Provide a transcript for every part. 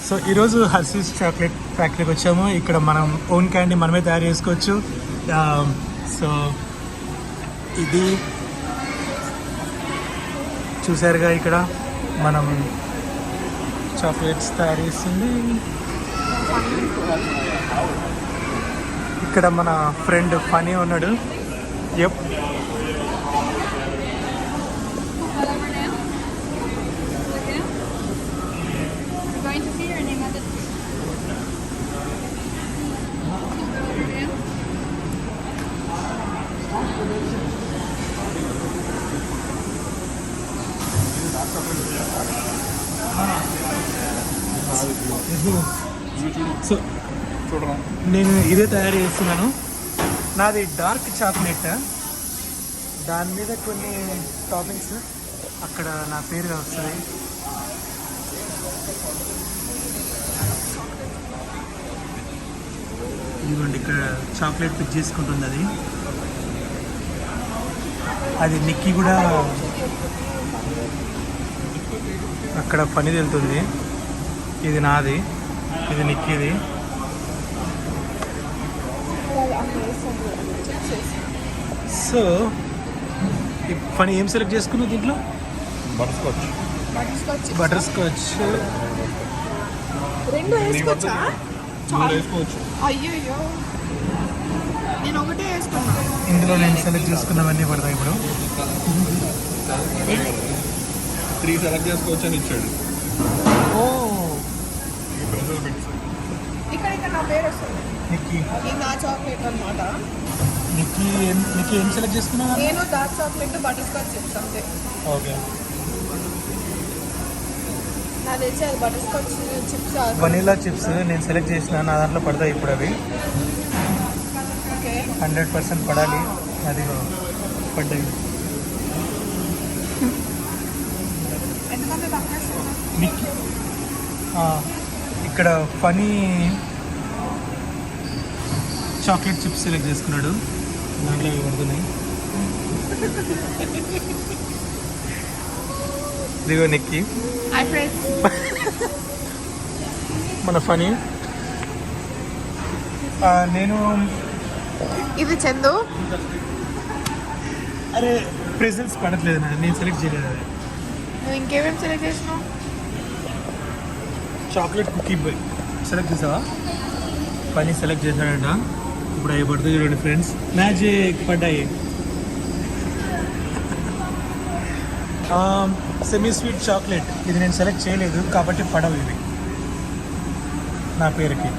So ఈరోజు Hershey's chocolate ఫ్యాక్టరీకి వచ్చాము. ఇక్కడ మనం ఓన్ క్యాండీ మనమే తయారు చేసుకోవచ్చు. సో ఇది చూసారుగా, ఇక్కడ మనం చాక్లెట్స్ తయారు చేస్తుంది. ఇక్కడ మన ఫ్రెండ్ ఫనీ ఉన్నాడు. యప్, సో నేను ఇదే తయారు చేస్తున్నాను. నాది డార్క్ చాక్లెట్, దాని మీద కొన్ని టాపింగ్స్ అక్కడ నా పేరుగా వస్తాయి. ఇదిగోండి, ఇక్కడ చాక్లెట్ పిక్ చేసుకుంటుంది. అది నిక్కీ కూడా అక్కడ పని వెళ్తుంది. ఇది నాది, ఇది నిక్కీది. సో పని ఏం సెలెక్ట్ చేసుకున్నావు దీంట్లో? Butter scotch. రెండు వేసుకోవచ్చా? అయ్యో, నేను ఒకటే వేసుకున్నా. ఇందులో నేను సెలెక్ట్ చేసుకున్నవన్నీ పడతాయి. ఇప్పుడు 3 సెలెక్ట్ చేసుకోవచ్చు అని ఇచ్చాడు. ఇక్కడ నా పేరు వస్తుంది. నిక్కీ, ఇది నా చాక్లెట్ అన్నమాట. నిక్కీ ఏం సెలెక్ట్ చేసుకున్నావు? నేను dark chocolate butter scotch chips అంతే. ఓకే, నాకు తెలిసి అది butter scotch chips. Vanilla chips నేను సెలెక్ట్ చేసిన, నా దాంట్లో పడతాయి ఇప్పుడు అవి. 100% పడాలి. అది పడ్డాయి. నిక్కీ ఇక్కడ ఫనీ చాక్లెట్ చిప్స్ సెలెక్ట్ చేసుకున్నాడు, దాంట్లో అవి పడుతున్నాయి. ఇదిగో నిక్కీ, మన ఫనీ. నేను ఇది చందు. అరే ప్రెజెంట్స్ పడట్లేదు, నేను సెలెక్ట్ చేయలేదు. అది నువ్వు ఇంకేమేమి సెలెక్ట్ చేసినావు? చాక్లెట్ కుకీ బాయ్ సెలెక్ట్ చేసావా? పని సెలెక్ట్ చేశాడంట. ఇప్పుడు అవి పడుతుంది చూడండి ఫ్రెండ్స్. మ్యాజిక్ పడ్డాయి. సెమీ స్వీట్ చాక్లెట్, ఇది నేను సెలెక్ట్ చేయలేదు కాబట్టి పడవు ఇవి నా పేరుకి.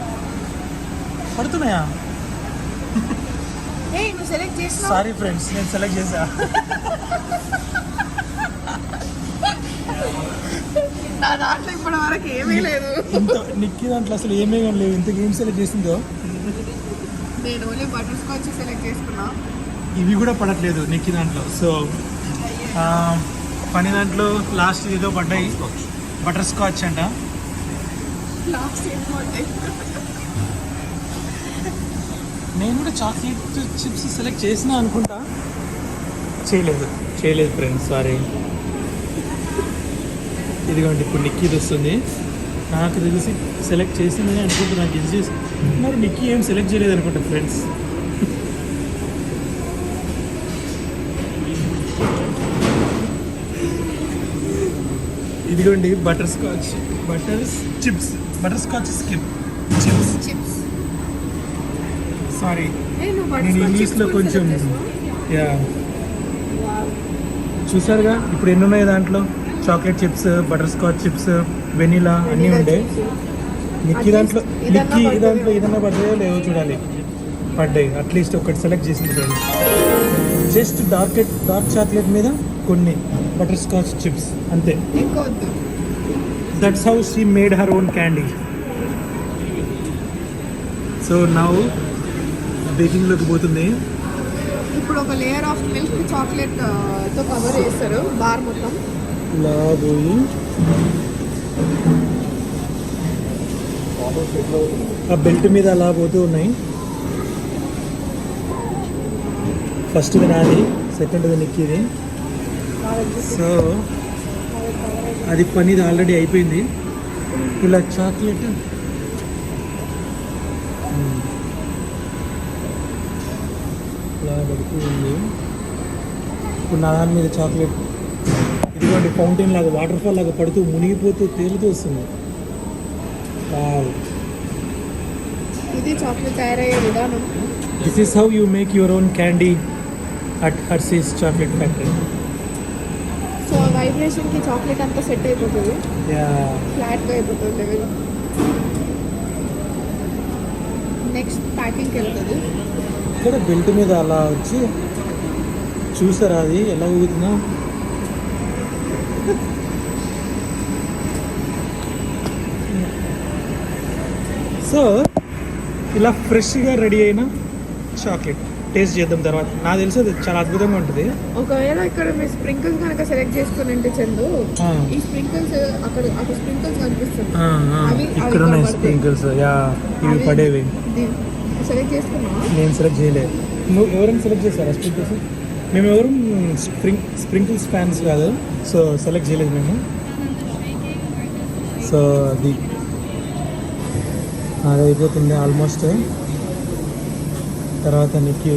పడుతున్నాయా? నువ్వు సెలెక్ట్ చేసినావు. సారీ ఫ్రెండ్స్, నేను సెలెక్ట్ చేసా. నా దాంట్లో ఇప్పటి వరకు ఏమీ లేదు. ఇంత నిక్కీ దాంట్లో అసలు ఏమేమి లేవు. ఇంతకు ఏం సెలెక్ట్ చేసిందో? నేను ఓన్లీ బటర్ స్కాచ్ సెలెక్ట్ చేసుకున్నా. ఇవి కూడా పడట్లేదు నిక్కీ దాంట్లో. సో పని దాంట్లో లాస్ట్ ఏదో పడ్డాయి, బటర్ స్కాచ్ అంట. నేను కూడా చాక్లెట్ చిప్స్ సెలెక్ట్ చేసినా అనుకుంటా. చేయలేదు ఫ్రెండ్స్, సారీ. ఇదిగోండి, ఇప్పుడు నిక్కీది వస్తుంది. నాకు తెలిసి సెలెక్ట్ చేసిందని అనుకుంటా. నాకు ఇది చేసి మరి నిక్కీ ఏం సెలెక్ట్ చేయలేదు అనుకుంటా ఫ్రెండ్స్. ఇదిగోండి బటర్ స్కాచ్ చిప్స్. సారీ, నేను ఇంగ్లీష్లో కొంచెం చూసారుగా. ఇప్పుడు ఎన్ని ఉన్నాయి దాంట్లో? Chocolate chips, butter scotch chips, vanilla అన్నీ ఉండే. నిక్కీ దాంట్లో ఏదన్నా పడ్డాయో లేవో చూడాలి. పడ్డాయి, అట్లీస్ట్ ఒకటి సెలెక్ట్ చేసింది. జస్ట్ డార్క్ చాక్లెట్ మీద కొన్ని బటర్ స్కాచ్ చిప్స్ అంతే. That's how she made her own candy. So now బేకింగ్లోకి పోతుంది. ఇప్పుడు ఒక లేయర్ ఆఫ్ మిల్క్ చాక్లెట్ తో కవర్ చేస్తారు బార్ మొత్తం. పోయి ఆ బెల్ట్ మీద అలా పోతూ ఉన్నాయి. ఫస్ట్ది నాది, సెకండ్ది నిక్కీది. సో అది పనిది ఆల్రెడీ అయిపోయింది. ఇలా చాక్లెట్ ఇలా పడుతూ ఉంది. ఇప్పుడు నా దాని మీద చాక్లెట్ ఇదిగోండి ఫౌంటైన్ లాగా వాటర్ ఫాల్ లాగా పడుతూ మునిగిపోతూ తేలుతూ వస్తుంది. వావ్. ఇది చాక్లెట్ తయారయ్యే విధానం. This is how you make your own candy at Hershey's chocolate factory. So ఆ వైబ్రేషన్కి చాక్లెట్ అంతా సెట్ అయిపోతుంది, ఫ్లాట్గా అయిపోతుంది లెవెల్. నెక్స్ట్ ప్యాకింగ్కి వెళ్తుంది. ఇక్కడ బెల్ట్ మీద అలా వచ్చి చూసారా అది ఎలా ఊగుతుందో. సో ఇలా ఫ్రెష్గా రెడీ అయిన చాక్లెట్ టేస్ట్ చేద్దాం తర్వాత. నాకు తెలిసి అది చాలా అద్భుతంగా ఉంటుంది. ఒకవేళ ఇక్కడ మీ స్ప్రింకిల్స్ కనుక సెలెక్ట్ చేసుకుని ఉంటే చందు, ఈ స్ప్రింకిల్స్ అక్కడ స్ప్రింకిల్స్ కనిపిస్తుంది. ఇక్కడ ఉన్నాయి స్ప్రింకిల్స్. ఇవి పడేవి. సెలెక్ట్ చేసుకున్నావా? నేను సెలెక్ట్ చేయలేదు. నువ్వు ఎవరైనా సెలెక్ట్ చేశారా స్ప్రింకిల్స్? మేము ఎవరు స్ప్రింకిల్స్ ఫ్యాన్స్ కాదు, సో సెలెక్ట్ చేయలేదు మేము. సో అది అయిపోతుంది ఆల్మోస్ట్. తర్వాత నెక్కి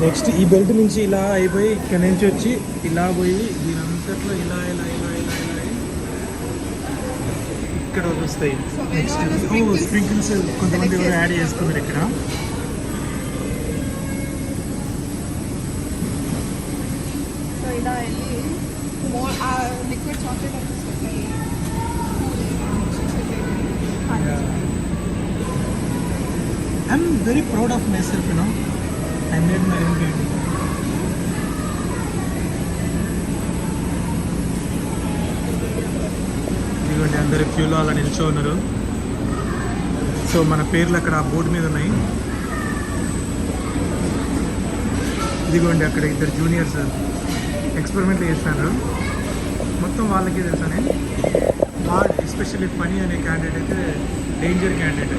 నెక్స్ట్ ఈ బెల్ట్ నుంచి ఇలా అయిపోయి ఇక్కడ నుంచి వచ్చి ఇలా పోయి దీని అంతట్లో ఇలా ఇలా ఇలా ఇలా ఇలా ఇక్కడ వస్తాయి. నెక్స్ట్ స్ప్రింకిల్స్ కొంతమంది ఎవరు యాడ్ చేసుకున్నారు ఇక్కడ. సో ఇలా వెళ్ళి లిక్విడ్ చాక్లెట్ అనిపిస్తుంది. I'm very proud of myself, you know. I made my own candy. ఇదిగోండి అందరు క్యూలో అలా నిల్చో ఉన్నారు. సో మన పేర్లు అక్కడ ఆ బోర్డు మీద ఉన్నాయి. ఇదిగోండి అక్కడ ఇద్దరు జూనియర్స్ ఎక్స్పెరిమెంట్లు చేస్తున్నారు. మొత్తం వాళ్ళకి తెలుసని. గాడ్ ఎస్పెషల్లీ ఫనీ అనే క్యాండిడేట్ అయితే డేంజర్ క్యాండిడేట్.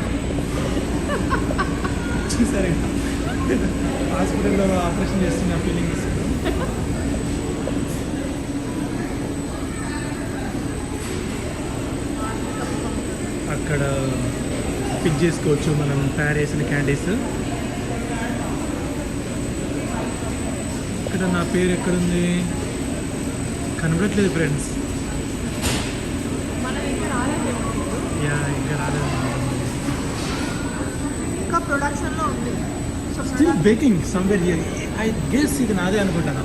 చూసారే హాస్పిటల్లో ఆపరేషన్ చేస్తున్న ఫీలింగ్ ఇస్తుంది. అక్కడ పిక్ చేసుకోవచ్చు మనం తయారు చేసిన క్యాండీస్. ఇక్కడ నా పేరు ఎక్కడుంది కనబడట్లేదు ఫ్రెండ్స్. ఇంకా రాలేదు. ఇంకా ప్రొడక్షన్లో ఉంది. Still baking somewhere here. I guess ఇది నాదే అనుకుంటాను.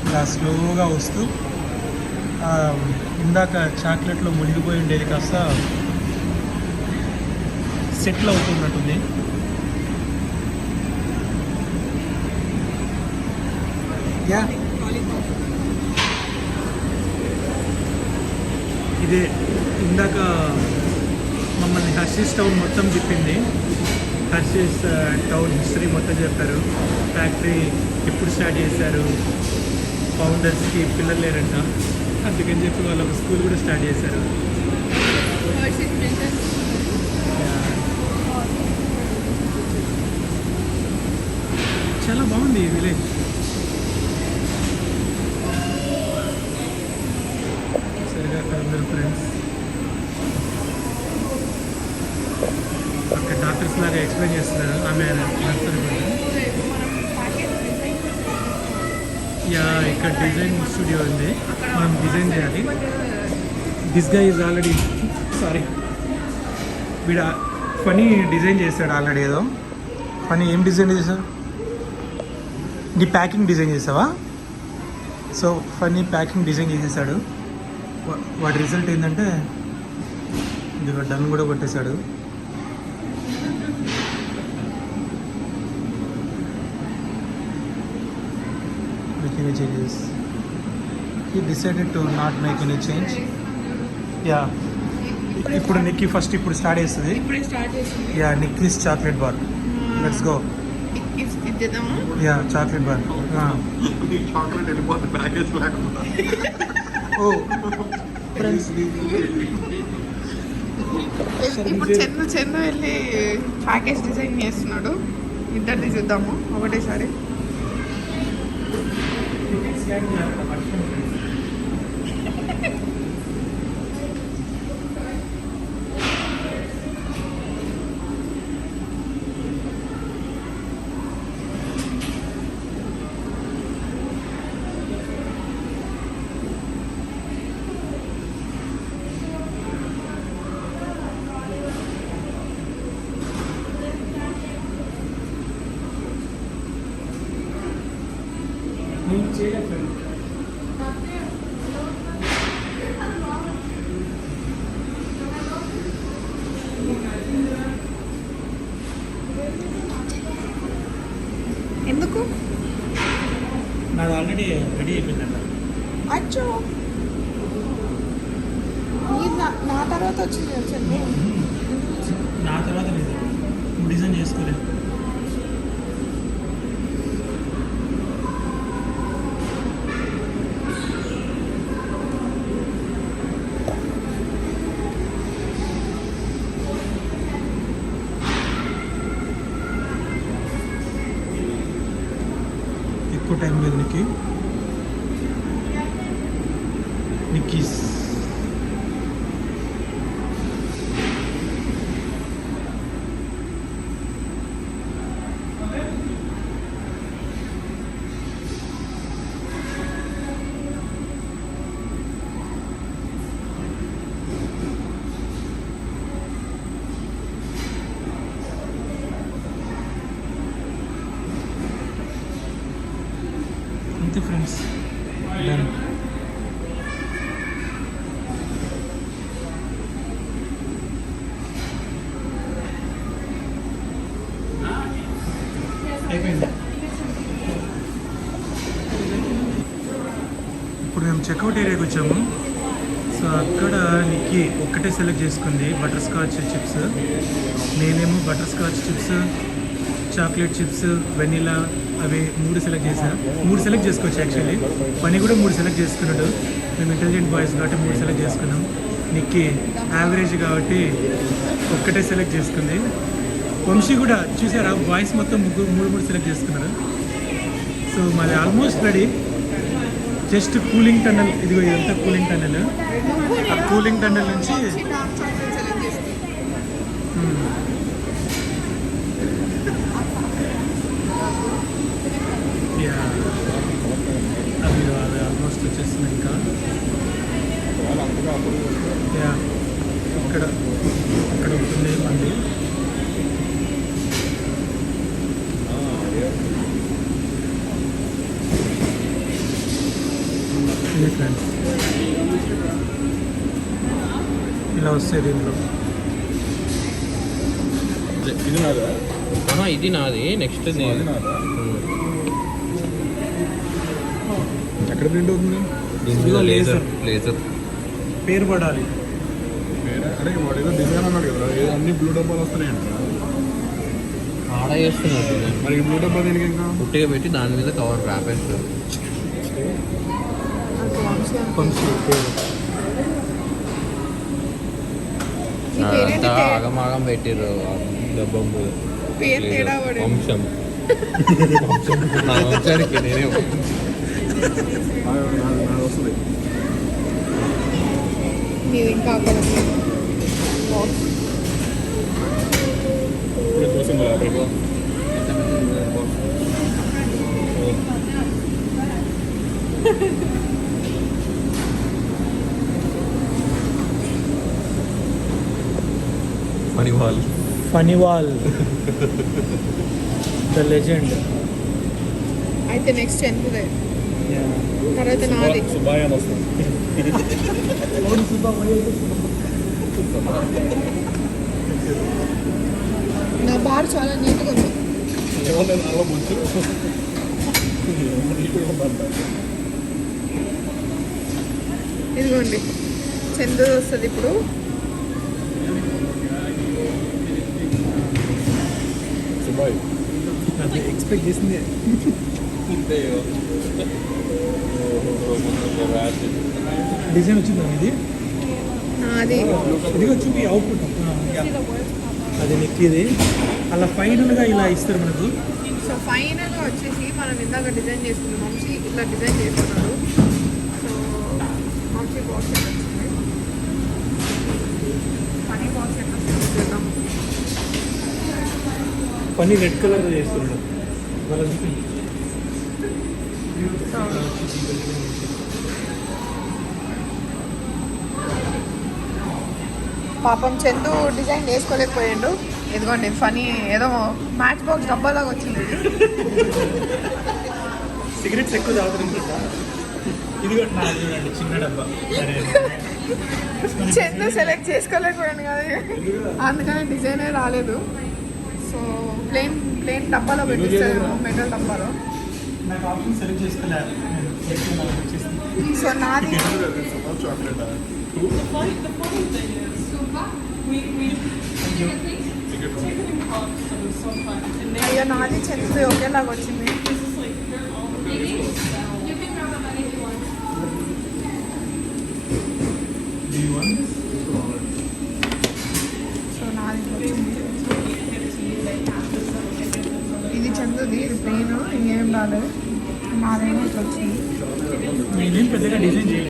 ఇలా స్లోగా వస్తూ ఇందాక చాక్లెట్లో మునిగిపోయి ఉండేది కాస్త సెటిల్ అవుతున్నట్టుంది. యా ఇదే ఇందాక మమ్మల్ని హర్షీస్ టౌన్ మొత్తం తిప్పింది. హర్షీస్ టౌన్ హిస్టరీ మొత్తం చెప్పారు. ఫ్యాక్టరీ ఎప్పుడు స్టార్ట్ చేశారు, ఫౌండర్స్కి పిల్లలు లేరంట, అందుకని చెప్పి వాళ్ళు ఒక స్కూల్ కూడా స్టార్ట్ చేశారు. చాలా బాగుంది ఈ విలేజ్. సరిగా అక్కడ అందరు ఫ్రెండ్స్ అక్కడ డాక్టర్స్ లాగా ఎక్స్ప్లెయిన్ చేస్తున్నారు. ఆమె ఇక్కడ డిజైన్ స్టూడియో ఉంది, మనం డిజైన్ చేయాలి. దిస్ గా ఈజ్ ఆల్రెడీ సారీ వీడ ఫనీ డిజైన్ చేశాడు ఆల్రెడీ. ఏదో ఫనీ ఏం డిజైన్ చేశావు? నీ ప్యాకింగ్ డిజైన్ చేసావా? సో ఫనీ ప్యాకింగ్ డిజైన్ చేసేసాడు. వాటి రిజల్ట్ ఏంటంటే ఇది డన్ కూడా కొట్టేశాడు. Any changes? He decided to not make any change. Yeah. ఇప్పుడు నిక్కీ ఫస్ట్ ఇప్పుడు స్టార్ట్ చేస్తుంది. ఇప్పుడే స్టార్ట్ చేస్తుంది. Yeah Nikki's chocolate bar. Let's go. ఇద్దామా? Yeah chocolate bar. చాక్లెట్ వెళ్ళిపోతుంది ప్యాకేజ్ లేకుండా. ఓ ఫ్రెండ్స్ ఇప్పుడు చెన్ను వెళ్ళి ప్యాకేజ్ డిజైన్ చేస్తున్నాడు. ఇద్దరిది చూద్దాము ఒకటేసారి. ఆల్రెడీ రెడీ అయిపోయిందంట. అచ్చో నీది నా తర్వాత వచ్చింది చందు. నా తర్వాత లేదు, నువ్వు డిజైన్ చేసుకోలేదు. ఎక్కువ టైం లేదు నిక్కీస్. అంతే ఫ్రెండ్స్, డన్. అయిపోయింది. ఇప్పుడు మేము చెక్అవుట్ ఏరియాకి వచ్చాము. సో అక్కడ నిక్కి ఒక్కటే సెలెక్ట్ చేసుకుంది బటర్ స్కాచ్ చిప్స్. నేనేమో butter scotch chips, chocolate chips, vanilla అవి 3 సెలెక్ట్ చేశాను. 3 సెలెక్ట్ చేసుకోవచ్చు యాక్చువల్లీ. పని కూడా 3 సెలెక్ట్ చేసుకున్నాడు. మేము ఇంటెలిజెంట్ బాయ్స్ కాబట్టి 3 సెలెక్ట్ చేసుకున్నాం. నిక్కి యావరేజ్ కాబట్టి ఒక్కటే సెలెక్ట్ చేసుకుంది. వంశీ కూడా చూసారా, బాయ్స్ మొత్తం 3 సెలెక్ట్ చేసుకున్నారు. సో మాది almost ready. Just cooling tunnel, ఇదిగో ఇదంతా కూలింగ్ టన్నల్. ఆ కూలింగ్ టన్నల్ నుంచి అవి ఆల్మోస్ట్ వచ్చేస్తున్నాయి. ఇంకా ఇక్కడ ఉంటుంది మళ్ళీ. ఇది ఫ్రెండ్స్ ఇలా వస్తాయి దీంట్లో. ఇది నాదా? ఇది నాది. నెక్స్ట్ ఎక్కడ ప్రింట్ అవుతుంది? ఇదిగో లేజర్. లేజర్ పేరు పడాలి. అరే వాడు ఏదో డిజైన్ అన్నాడు కదా, అన్ని బ్లూ డబ్బాలు వస్తున్నాయి అంట. ఆడ చేస్తున్నారు మరి ఈ బ్లూ డబ్బా దీనికి ఇంకా పుట్టిగా పెట్టి దాని మీద కవర్ ర్యాప్ వేస్తారు. వంశీ పేరు. అదంతా ఆగమాగం పెట్టిర్రు డబ్బం మీద. పేరు తేడా పడింది. వంశం. నా వంశానికి నేనే నాది వస్తుంది. నీది ఇంకా అక్కడ ఉంది. ఇప్పుడు చూసింది లోపలికి. ఫనీవాల్ ద లెజెండ్. అయితే నెక్స్ట్ ఎంతదే తర్వాత నాది. సుబాయ్ అని వస్తుంది. నా బార్ చాలా నీట్గా ఉంది. ఏమన్నా నాలో ముంచు. నీట్గా ఉందంట. ఇదిగోండి చందు వస్తుంది ఇప్పుడు. సుబాయ్ అది ఎక్స్పెక్ట్ చేసింది. డిజైన్ వచ్చిందా ఇది? అది ఇదిగో చూపి అవుట్పుట్. అది నిక్కిది. అలా ఫైనల్గా ఇలా ఇస్తారు మనకు. సో ఫైనల్గా వచ్చేసి మనం ఇందాక డిజైన్ చేసుకున్నాం. వంశీ ఇట్లా డిజైన్ చేసుకున్నాడు. సో వంశీ బాక్స్ ఎట్లా వచ్చింది, ఫనీ బాక్స్ ఎట్లా వస్తుంది చూద్దాం. పని రెడ్ కలర్ చేస్తున్నాడు వాళ్ళ. పాపం చందు డిజైన్ వేసుకోలేకపోయాడు. ఇదిగోండి ఫనీ ఏదో మ్యాచ్ బాక్స్ డబ్బాలాగా వచ్చింది. సిగరెట్స్ ఎక్కువ తాగుతుంది. ఇది కూడా నాది చూడండి, చిన్న డబ్బా. చందు సెలెక్ట్ చేసుకోలేకపోయాను కదా, అందుకని డిజైనే రాలేదు. సో ప్లేన్ డబ్బాలో పెట్టిస్తారు, మెటల్ డబ్బాలో. నాకు ఆప్షన్ సెలెక్ట్ చేసుకోలేదు. సో నాది chocolate The funny thing is, we ticketing costs sometimes, and they అయ్యో నాది చెంది ఒకేలాగా వచ్చింది. this is like they're all You can grab a bunny if you want. So నాది వచ్చింది. ఇది చందుది, ఇది ప్లెయిన్, ఇంకేం రాలేదు. నాదేమో ఇట్లా వచ్చింది. నేనేం పెద్దగా డిజైన్ చేయలేదు.